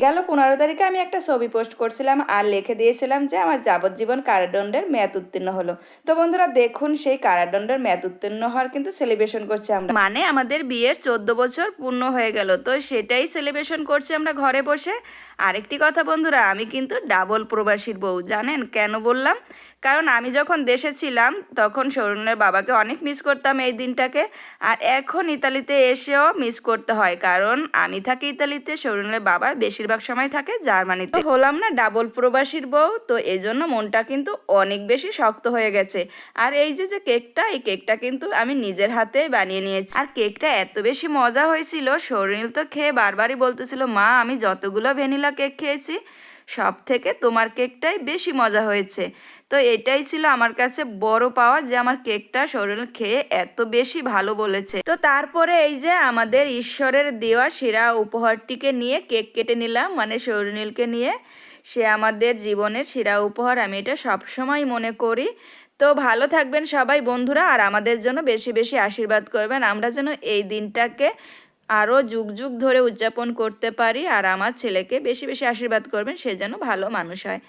গেল 15 তারিখে আমি একটা ছবি পোস্ট করছিলাম আর লিখে দিয়েছিলাম যে আমার যাবজ্জীবন কারাদণ্ডের মেয়াদ উত্তীর্ণ হলো। তো বন্ধুরা দেখুন, সেই কারাদণ্ডের মেয়াদ উত্তীর্ণ হওয়ার কিন্তু সেলিব্রেশন করছি আমরা, মানে আমাদের বিয়ের 14 বছর পূর্ণ হয়ে গেল, তো সেটাই সেলিব্রেশন করছি আমরা ঘরে বসে। আরেকটি কথা বন্ধুরা, আমি কিন্তু ডাবল প্রবাসীর বউ, জানেন কেন বললাম? কারণ আমি যখন দেশে ছিলাম তখন সরুনের বাবাকে অনেক মিস করতাম এই দিনটাকে, আর এখন ইতালিতে এসেও মিস করতে হয়, কারণ আমি থাকি ইতালিতে, সরুনের বাবা বেশিরভাগ সময় থাকে জার্মানিতে। তো হলাম না ডাবল প্রবাসীর বউ, তো এই জন্য মনটা কিন্তু অনেক বেশি শক্ত হয়ে গেছে। আর এই যে যে কেকটা, এই কেকটা কিন্তু আমি নিজের হাতেই বানিয়ে নিয়েছি, আর কেকটা এত বেশি মজা হয়েছিল, সরুনীল তো খেয়ে বারবারই বলতেছিল, মা আমি যতগুলো ভ্যানিলা কেক খেয়েছি সব থেকে তোমার কেকটাই বেশি মজা হয়েছে। তো এটাই ছিল আমার কাছে বড় পাওয়া, যে আমার কেকটা সরুল খেয়ে এত বেশি ভালো বলেছে। তো তারপরে এই যে আমাদের ঈশ্বরের দেওয়া সেরা উপহারটিকে নিয়ে কেক কেটে নিলাম, মানে সরুনীলকে নিয়ে। সে আমাদের জীবনের সেরা উপহার, আমি এটা সবসময় মনে করি। তো ভালো থাকবেন সবাই বন্ধুরা, আর আমাদের জন্য বেশি বেশি আশীর্বাদ করবেন, আমরা যেন এই দিনটাকে আরও যুগ যুগ ধরে উদযাপন করতে পারি। আর আমার ছেলেকে বেশি বেশি আশীর্বাদ করবেন, সে যেন ভালো মানুষ হয়।